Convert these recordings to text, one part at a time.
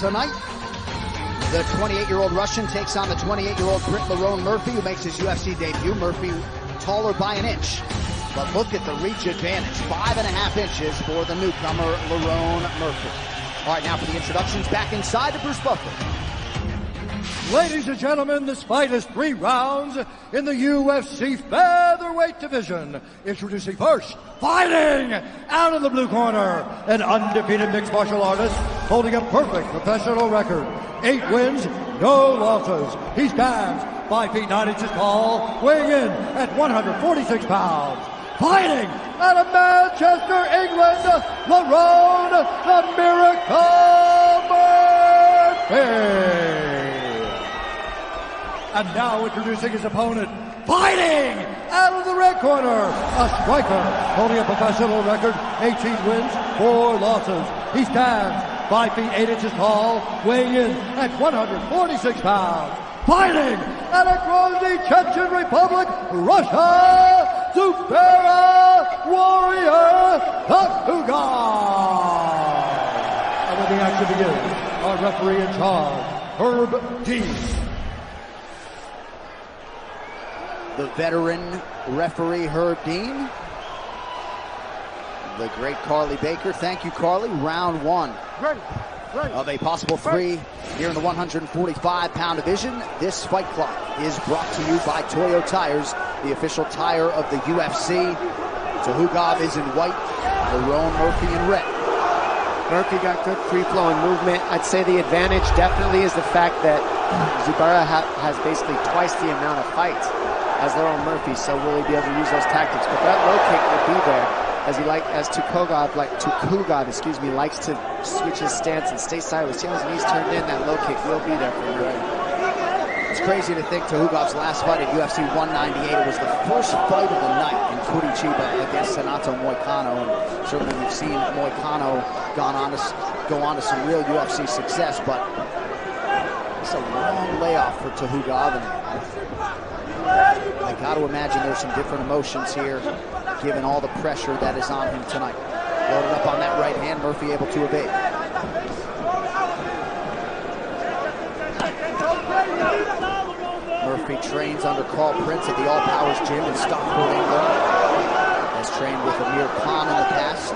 tonight. The 28-year-old Russian takes on the 28-year-old Brit Lerone Murphy, who makes his UFC debut. Murphy taller by an inch, but look at the reach advantage, 5.5 inches for the newcomer Lerone Murphy. All right, now for the introductions, back inside to Bruce Buffer. Ladies and gentlemen, this fight is 3 rounds in the UFC featherweight division. Introducing first, fighting out of the blue corner, an undefeated mixed martial artist holding a perfect professional record. 8 wins, no losses. He stands 5 feet 9 inches tall, weighing in at 146 pounds. Fighting out of Manchester, England, Lerone the Miracle Murphy. And now introducing his opponent, fighting out of the red corner, a striker holding a professional record, 18 wins, 4 losses. He stands 5 feet 8 inches tall, weighing in at 146 pounds. Fighting out of Grozny, Chechen Republic, Russia, zubayra warrior, the Huga. And when the action begins, our referee in charge, Herb Dean. The veteran referee, Herb Dean. The great Carly Baker. Thank you, Carly. Round 1 of a possible 3 here in the 145-pound division. This fight clock is brought to you by Toyo Tires, the official tire of the UFC. Tuhugov is in white, Lerone Murphy in red. Murphy got good free-flowing movement. I'd say the advantage definitely is the fact that Zubayra has basically twice the amount of fights as Lerone Murphy, so will he be able to use those tactics? But that low kick will be there, as Tuhugov likes to switch his stance and stay sideways. See how his knees turned in? That low kick will be there for him. It's crazy to think Tuhugov's last fight at UFC 198, it was the first fight of the night in Curitiba against Renato Moicano, and certainly we've seen Moicano go on to some real UFC success, but it's a long layoff for Tuhugov, and I got to imagine there's some different emotions here, given all the pressure that is on him tonight. Loaded up on that right hand, Murphy able to evade. Murphy trains under Carl Prince at the All Powers Gym in Stockport, England. Has trained with Amir Khan in the past.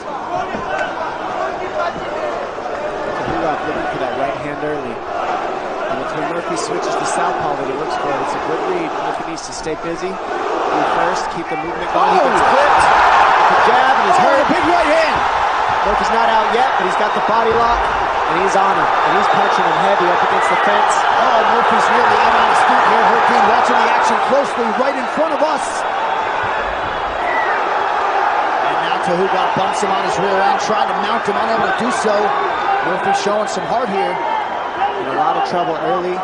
Tuhugov looking for that right hand early. And it's when Murphy switches to southpaw that he looks for it. It's a good read. Murphy needs to stay busy. Do first, keep the movement going. He gets clipped with the jab, and he's hurt. A big right hand. Murphy's not out yet, but he's got the body lock, and he's on him. And he's punching him heavy up against the fence. Oh, Murphy's really in on his feet here. Herb Dean watching the action closely right in front of us. And now Tuhugov bumps him on his rear end, trying to mount him, unable to do so. Murphy showing some heart here. In a lot of trouble early.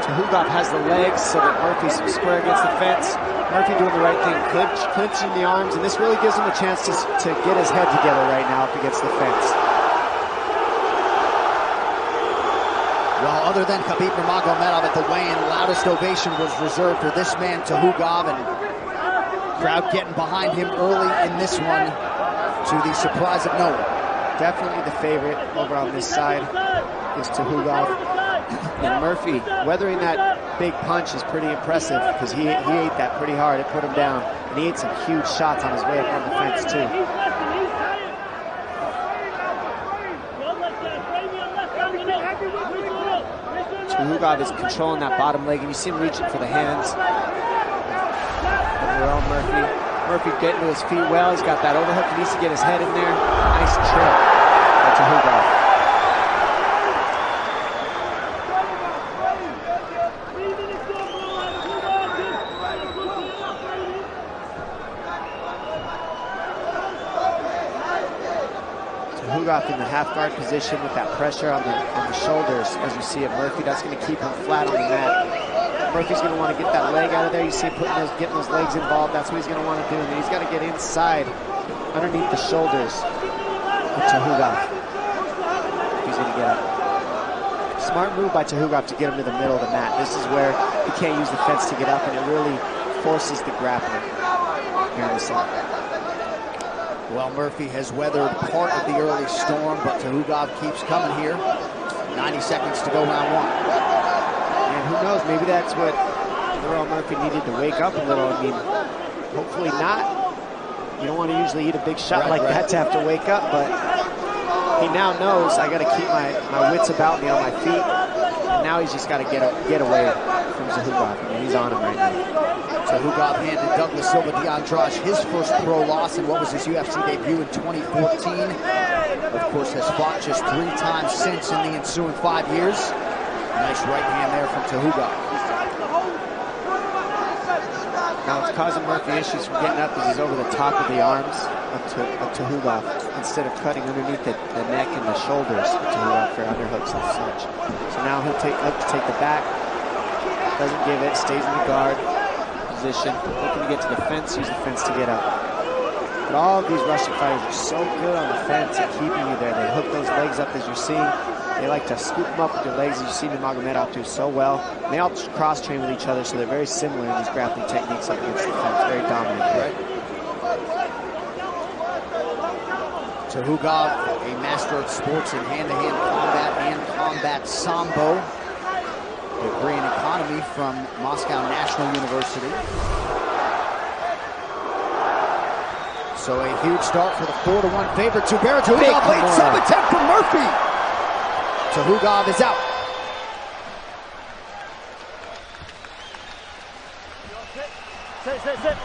Tuhugov has the legs so that Murphy's square against the fence. Murphy doing the right thing, clinching the arms, and this really gives him a chance to get his head together right now up against the fence. Well, other than Khabib Nurmagomedov at the weigh-in, loudest ovation was reserved for this man, Tuhugov, and crowd getting behind him early in this one to the surprise of no one. Definitely the favorite over on this side is Tuhugov. And Murphy, weathering that big punch is pretty impressive because he ate that pretty hard. It put him down. And he ate some huge shots on his way up on the fence, too. Tuhugov is controlling that bottom leg, and you see him reaching for the hands. Lerone Murphy. Murphy getting to his feet well. He's got that overhook. He needs to get his head in there. Nice trip by Tuhugov. Tuhugov in the half guard position with that pressure on the shoulders, as you see it. Murphy, that's going to keep him flat on the mat. Murphy's going to want to get that leg out of there. You see him getting those legs involved. That's what he's going to want to do. And then he's got to get inside, underneath the shoulders of Tuhugov. He's going to get up. Smart move by Tuhugov to get him to the middle of the mat. This is where he can't use the fence to get up, and it really forces the grappling here in the center. Well, Murphy has weathered part of the early storm, but Tuhugov keeps coming here. 90 seconds to go, round one. And who knows, maybe that's what Earl Murphy needed to wake up a little. I mean, hopefully not. You don't want to usually eat a big shot like that to have to wake up, but he now knows I got to keep my wits about me on my feet. And now he's just got to get away from Tuhugov. I mean, he's on him right now. Tuhugov handed Douglas Silva de Andrade his first pro loss in what was his UFC debut in 2014. Of course, has fought just 3 times since in the ensuing 5 years. Nice right hand there from Tuhugov. Now it's causing Murphy issues from getting up because he's over the top of the arms of Tuhugov instead of cutting underneath the neck and the shoulders of Tuhugov for underhooks and such. So now he'll look to take the back, doesn't give it, stays in the guard position, looking to get to the fence, use the fence to get up. But all of these Russian fighters are so good on the fence at keeping you there. They hook those legs up as you're seeing. They like to scoop them up with their legs, as you see Nurmagomedov do so well. And they all cross-train with each other, so they're very similar in these grappling techniques up against the fence. Very dominant, right? Tuhugov, a master of sports in hand-to-hand combat and combat sambo. A degree in economy from Moscow National University. So a huge start for the 4-1 favorite. Zubayra. Tuhugov leads sub-attempt from Murphy. Tuhugov is out. Sit.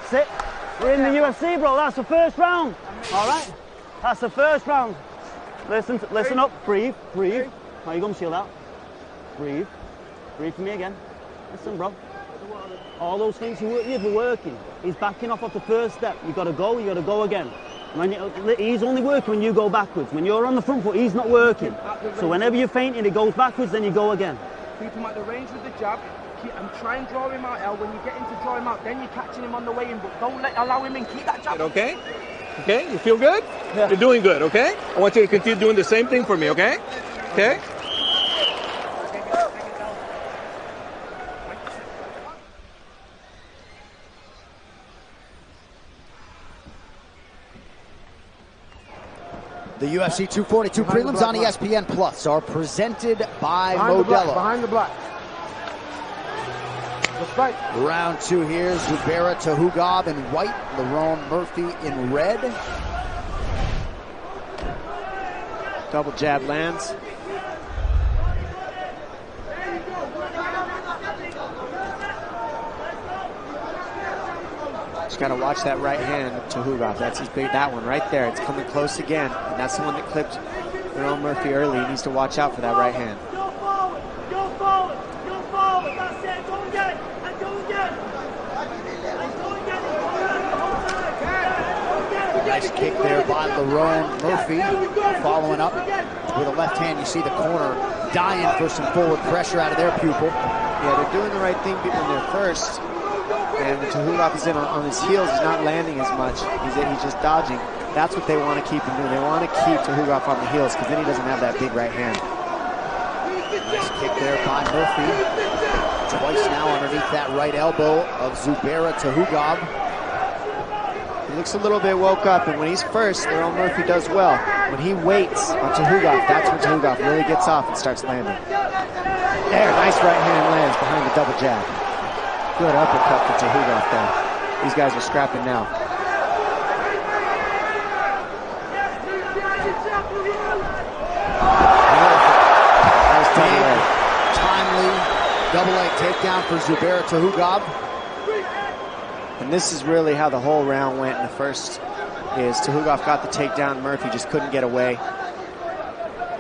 Sit. We're in the UFC, bro. That's the first round. All right? That's the first round. Listen up. Breathe. Now you gonna seal out. Breathe for me again. Listen, bro. All those things you've been working. He's backing off the first step. You gotta go again. He's only working when you go backwards. When you're on the front foot, he's not working. So whenever you're feinting, it goes backwards, then you go again. Keep him at the range with the jab. And try and draw him out, El. When you get him to draw him out, then you're catching him on the way in. But don't allow him in. Keep that jab. Okay? Okay? You feel good? Yeah. You're doing good, okay? I want you to continue doing the same thing for me, okay? Okay? The UFC 242 prelims on ESPN Plus are presented by Modelo. Behind the black. Right. Round 2 here, Zubayra Tuhugov in white, Lerone Murphy in red. Double jab lands. Just got to watch that right hand of Tuhugov. That's his big, that one right there. It's coming close again. And that's the one that clipped Lerone Murphy early. He needs to watch out for that right hand. Go forward. That's it. Go again. And go again. Nice kick there by Lerone Murphy. Following up with a left hand. You see the corner dying for some forward pressure out of their pupil. Yeah, they're doing the right thing when they're first. And when Tuhugov is in on his heels, he's not landing as much. He's just dodging. That's what they want to keep him doing. They want to keep Tuhugov on the heels because then he doesn't have that big right hand. Nice kick there by Murphy. Twice now underneath that right elbow of Zubayra Tuhugov. He looks a little bit woke up, and when he's first, Lerone Murphy does well. When he waits on Tuhugov, that's when Tuhugov really gets off and starts landing. There, nice right hand lands behind the double jab. Good uppercut for Tuhugov there. These guys are scrapping now. Nice double leg. Timely double leg takedown for Zubayra Tuhugov. And this is really how the whole round went in the first. Is Tuhugov got the takedown, Murphy just couldn't get away.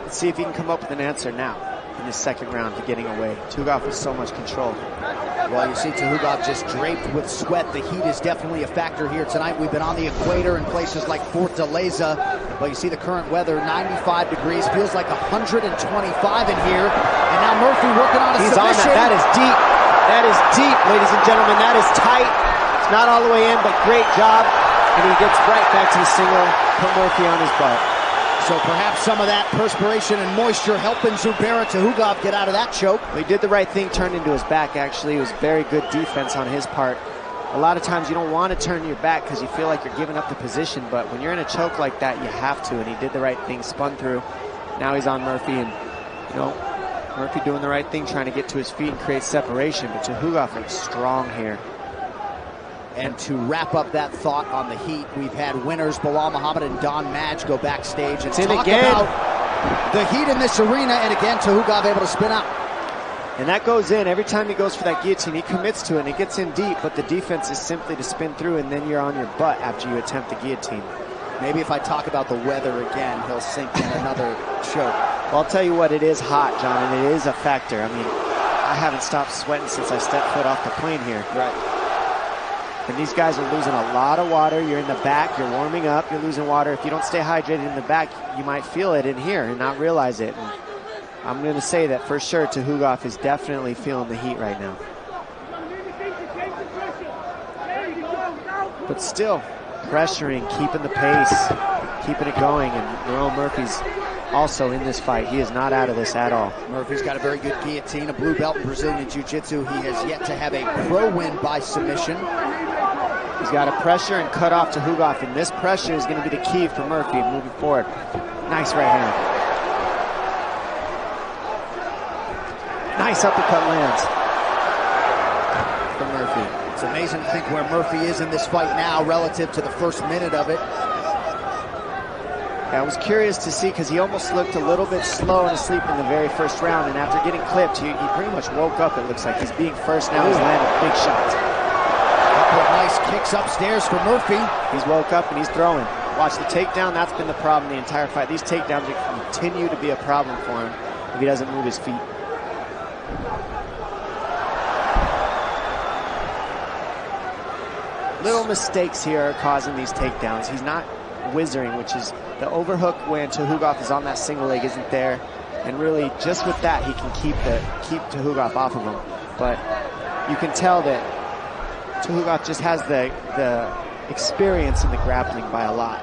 Let's see if he can come up with an answer now in the second round to getting away. Tuhugov with so much control. Well, you see Tuhugov just draped with sweat. The heat is definitely a factor here tonight. We've been on the equator in places like Fort de Leza. But you see the current weather, 95 degrees. Feels like 125 in here. And now Murphy working on a submission. He's on that. That is deep. That is deep, ladies and gentlemen. That is tight. It's not all the way in, but great job. And he gets right back to the single. Put Murphy on his butt. So perhaps some of that perspiration and moisture helping Zubayra Tukhugov get out of that choke. He did the right thing, turned into his back, actually. It was very good defense on his part. A lot of times you don't want to turn your back because you feel like you're giving up the position, but when you're in a choke like that, you have to, and he did the right thing, spun through. Now he's on Murphy, and, you know, Murphy doing the right thing, trying to get to his feet and create separation, but Tukhugov looks strong here. And to wrap up that thought on the heat, we've had winners Bilal Muhammad and Don Madge go backstage and talk about the heat in this arena, and again, Tukhugov able to spin out. And that goes in. Every time he goes for that guillotine, he commits to it, and it gets in deep, but the defense is simply to spin through, and then you're on your butt after you attempt the guillotine. Maybe if I talk about the weather again, he'll sink in another choke. Well, I'll tell you what, it is hot, John, and it is a factor. I mean, I haven't stopped sweating since I stepped foot off the plane here. Right. And these guys are losing a lot of water. You're in the back, you're warming up, you're losing water. If you don't stay hydrated in the back, you might feel it in here and not realize it. And I'm going to say that for sure Tukhugov is definitely feeling the heat right now. But still, pressuring, keeping the pace, keeping it going. And Lerone Murphy's also in this fight. He is not out of this at all. Murphy's got a very good guillotine, a blue belt in Brazilian Jiu-Jitsu. He has yet to have a pro win by submission. He's got to pressure and cut off Tukhugov, and this pressure is going to be the key for Murphy moving forward. Nice right hand. Nice uppercut lands for Murphy. It's amazing to think where Murphy is in this fight now relative to the first minute of it. I was curious to see because he almost looked a little bit slow and asleep in the very first round, and after getting clipped, he pretty much woke up. It looks like he's being first now. He's landing big shots. Couple of nice kicks upstairs for Murphy. He's woke up and he's throwing. Watch the takedown. That's been the problem the entire fight. These takedowns will continue to be a problem for him if he doesn't move his feet. Little mistakes here are causing these takedowns. He's not whizzering, which is the overhook when Tukhugov is on that single leg isn't there, and really just with that he can keep Tukhugov off of him. But you can tell that Tukhugov just has the experience in the grappling by a lot.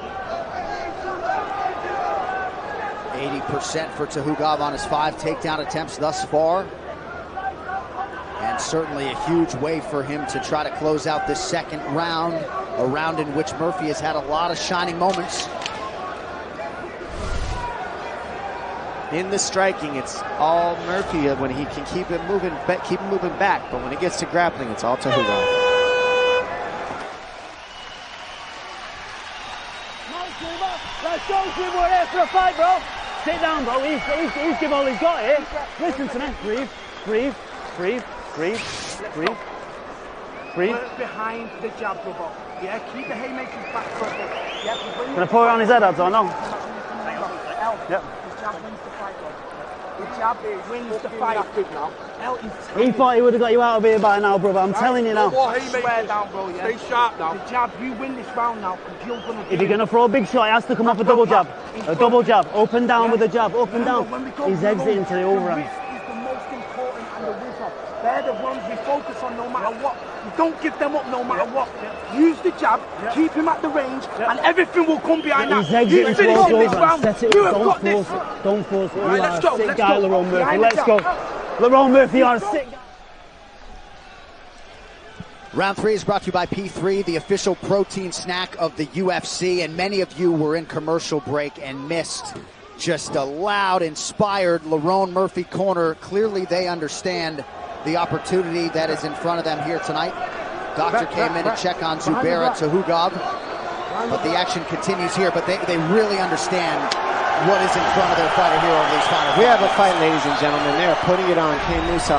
80% for Tukhugov on his 5 takedown attempts thus far. And certainly a huge way for him to try to close out this second round, a round in which Murphy has had a lot of shining moments. In the striking, it's all Murphy when he can keep him moving back. But when it gets to grappling, it's all Tukhugov. Let's go, Jim. We're here for a fight, bro. Sit down, bro. He's given all he's got here. Listen to me. Breathe, breathe, breathe, breathe, breathe, breathe. Work behind the jab, brother. Yeah, keep the haymakers back foot. Yeah, Can I pour it on his head, Ads, or no? Yep. The jab wins the fight, bro. The jab wins the fight. He thought he would have got you out of here by now, brother. I'm telling you now. Swear down, bro, yeah? Stay sharp now. The jab, you win this round now, because you're going to If you're going to throw a big shot, it has to come off a double jab. A double jab. Up and down with a jab. Up and down. He's exiting to the overhand. The wrist is the most important, and the whizzer. They're the ones we focus on no matter what. You don't give them up no matter what. Use the jab, keep him at the range, and everything will come behind that. He's exiting towards this overhand. round. Set it You up. have got this. Don't force it. Right, let's go. Sick guy, Lerone Murphy. Behind Let's the go. jab. Lerone Murphy, you're a sick guy. Round 3 is brought to you by P3, the official protein snack of the UFC, and many of you were in commercial break and missed just a loud, inspired Lerone Murphy corner. Clearly they understand the opportunity that is in front of them here tonight. Doctor came in to check on Zubayra Tukhugov, but the action continues here, but they really understand what is in front of their fighter here over these final. We have a fight, ladies and gentlemen. They're putting it on. Kane Musa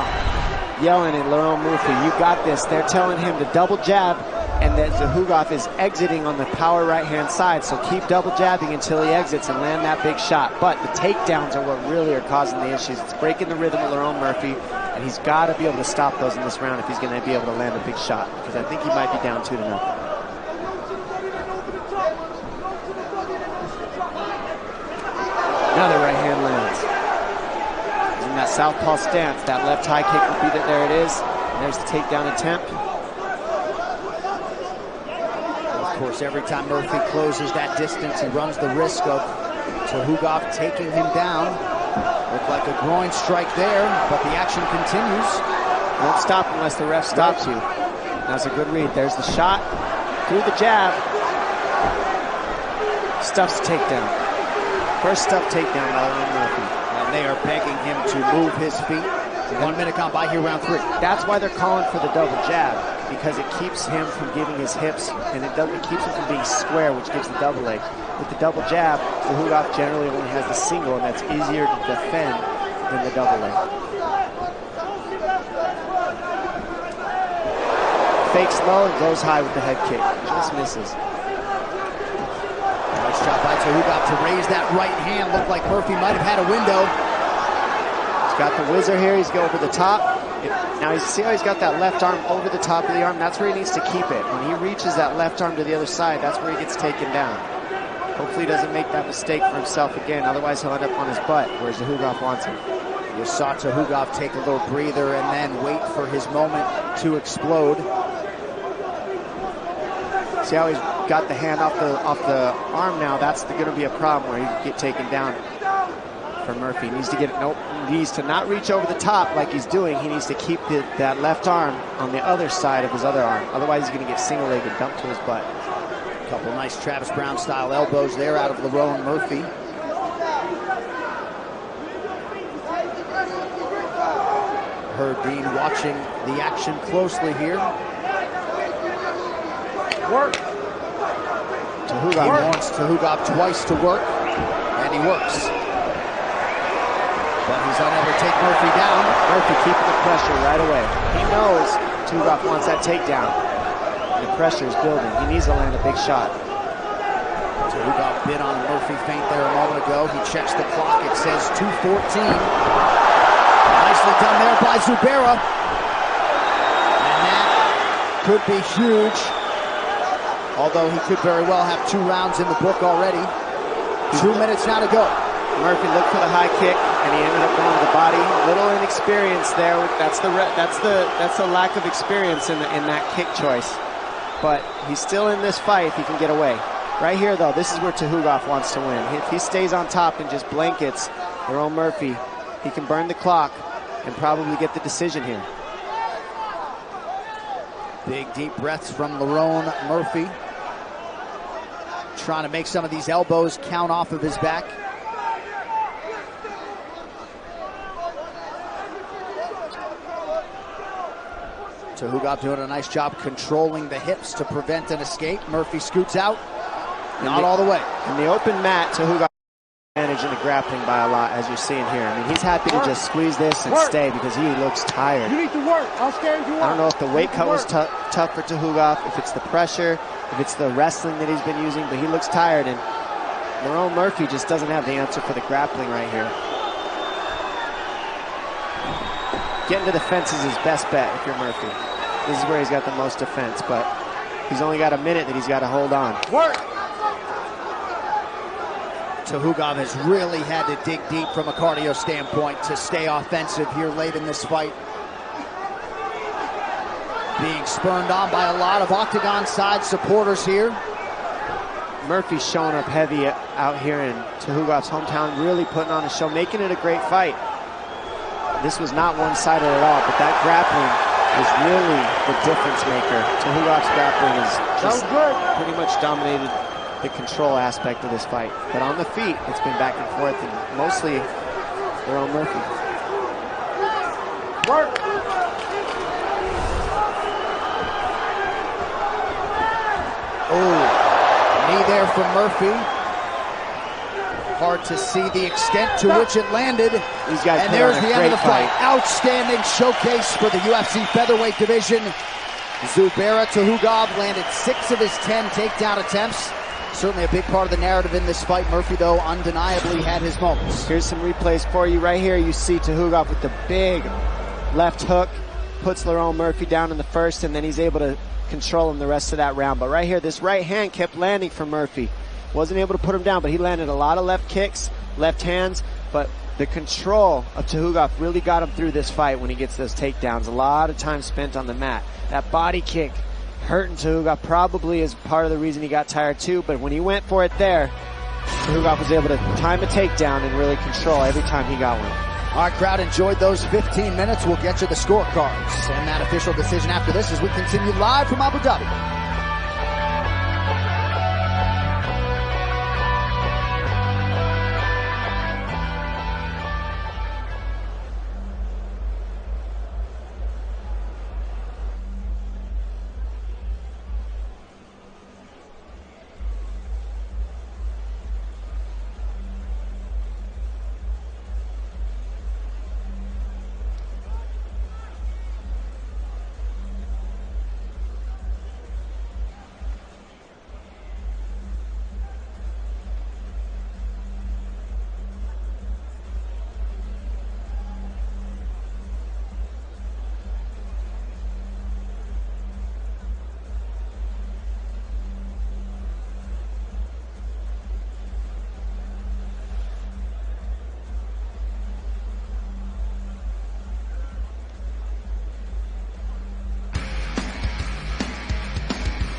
yelling at Lerone Murphy, you got this. They're telling him to double jab, and that Tukhugov is exiting on the power right-hand side, so keep double jabbing until he exits and land that big shot. But the takedowns are what really are causing the issues. It's breaking the rhythm of Lerone Murphy, and he's got to be able to stop those in this round if he's going to be able to land a big shot, because I think he might be down 2-0. Another right hand lands. He's in that southpaw stance. That left high kick will be there. It is. And there's the takedown attempt. Of course, every time Murphy closes that distance, he runs the risk of Tuhugov taking him down. Looked like a groin strike there, but the action continues. Won't stop unless the ref stops you. That's a good read. There's the shot through the jab. Stuff's takedown. First stuff takedown by Elon Murphy. And they are begging him to move his feet. 1 minute gone by here, round 3. That's why they're calling for the double jab, because it keeps him from giving his hips, and it keeps him from being square, which gives the double leg. With the double jab, Tuhugov generally only has the single, and that's easier to defend than the double leg. Fakes low and goes high with the head kick. Just misses. Nice job by Tuhugov to raise that right hand. Looked like Murphy might have had a window. He's got the whizzer here. He's going over the top. Now you see how he's got that left arm over the top of the arm? That's where he needs to keep it. When he reaches that left arm to the other side, that's where he gets taken down. Hopefully he doesn't make that mistake for himself again. Otherwise he'll end up on his butt, whereas Tuhugov wants him. You saw Tuhugov take a little breather and then wait for his moment to explode. See how he's got the hand off the arm now? That's going to be a problem where he can get taken down for Murphy. He needs to he needs to not reach over the top like he's doing. He needs to keep that left arm on the other side of his other arm. Otherwise he's going to get single-legged dumped to his butt. A couple nice Travis Brown-style elbows there out of Lerone Murphy. Herb Dean watching the action closely here. Work. Tuhugov wants Tuhugov twice to work, and he works. But he's unable to take Murphy down. Murphy keeping the pressure right away. He knows Tuhugov wants that takedown. The pressure is building. He needs to land a big shot. Tuhugov bit on Murphy feint there a moment ago. He checks the clock. It says 2:14. Nicely done there by zubayra. And that could be huge. Although he could very well have 2 rounds in the book already. 2 minutes now to go. Murphy looked for the high kick, and he ended up going to the body. A little inexperience there. That's the lack of experience in that kick choice. But he's still in this fight if he can get away. Right here, though, this is where Tuhugov wants to win. If he stays on top and just blankets Lerone Murphy, he can burn the clock and probably get the decision here. Big deep breaths from Lerone Murphy. Trying to make some of these elbows count off of his back. Tuhugov doing a nice job controlling the hips to prevent an escape. Murphy scoots out. Not all the way. In the open mat, Tuhugov advantage in the grappling by a lot, as you're seeing here. I mean, he's happy to just squeeze this and stay because he looks tired. You need to work. I'll stand you up. I don't know if the weight cut was tough for Tuhugov, if it's the pressure, if it's the wrestling that he's been using, but he looks tired, and Lerone Murphy just doesn't have the answer for the grappling right here. Getting to the fence is his best bet if you're Murphy. This is where he's got the most defense, but he's only got a minute that he's got to hold on. Work. Tuhugov has really had to dig deep from a cardio standpoint to stay offensive here late in this fight. Being spurned on by a lot of octagon side supporters here. Murphy's showing up heavy out here in Tuhugov's hometown, really putting on a show, making it a great fight. This was not one-sided at all, but that grappling is really the difference maker. Tuhugov's grappling is just pretty much dominated the control aspect of this fight. But on the feet, it's been back and forth, and mostly Lerone Murphy. Work. Oh, knee there from Murphy. Hard to see the extent to which it landed. These guys and there's the end of the fight. Outstanding showcase for the UFC featherweight division. Zubayra Tuhugov landed 6 of his 10 takedown attempts. Certainly a big part of the narrative in this fight. Murphy, though, undeniably had his moments. Here's some replays for you. Right here, you see Tuhugov with the big left hook. Puts Lerone Murphy down in the first, and then he's able to control him the rest of that round. But right here, this right hand kept landing for Murphy. Wasn't able to put him down, but he landed a lot of left kicks, left hands. But the control of Tuhugov really got him through this fight when he gets those takedowns. A lot of time spent on the mat. That body kick hurting Tuhugov probably is part of the reason he got tired too, but when he went for it there, Hugov was able to time a takedown and really control every time he got one. Our crowd enjoyed those 15 minutes. We'll get you the scorecards and that official decision after this as we continue live from Abu Dhabi.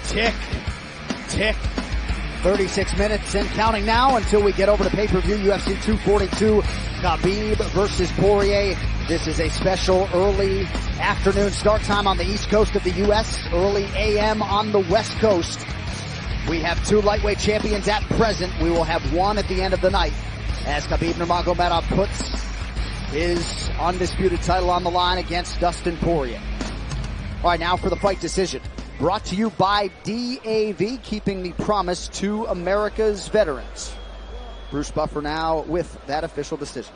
Tick, tick. 36 minutes and counting now until we get over to pay-per-view UFC 242, Khabib versus Poirier. This is a special early afternoon start time on the East Coast of the U.S., early a.m. on the West Coast. We have two lightweight champions at present. We will have one at the end of the night as Khabib Nurmagomedov puts his undisputed title on the line against Dustin Poirier. All right, now for the fight decision. Brought to you by DAV, keeping the promise to America's veterans. Bruce Buffer now with that official decision.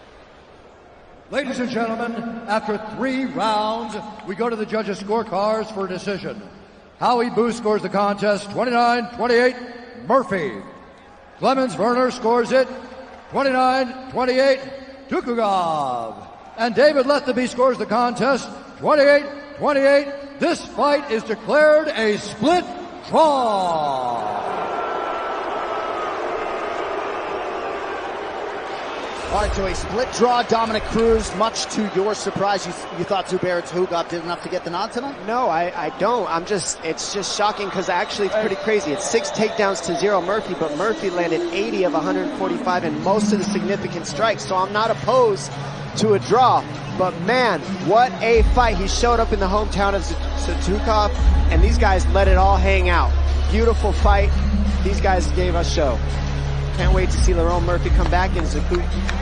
Ladies and gentlemen, after 3 rounds, we go to the judges' scorecards for a decision. Howie Booth scores the contest 29-28, Murphy. Clemens Werner scores it 29-28, Tukugov. And David Letheby scores the contest 28-28. This fight is declared a split draw. All right, so a split draw. Dominic Cruz, much to your surprise, you thought Zubayra Tukhugov did enough to get the nod tonight? No, I don't. It's just shocking because actually it's pretty crazy. It's 6 takedowns to 0 Murphy, but Murphy landed 80 of 145 and most of the significant strikes, so I'm not opposed to a draw. But man, what a fight. He showed up in the hometown of Tukhugov, and these guys let it all hang out. Beautiful fight. These guys gave us show. Can't wait to see Lerone Murphy come back in Zaku.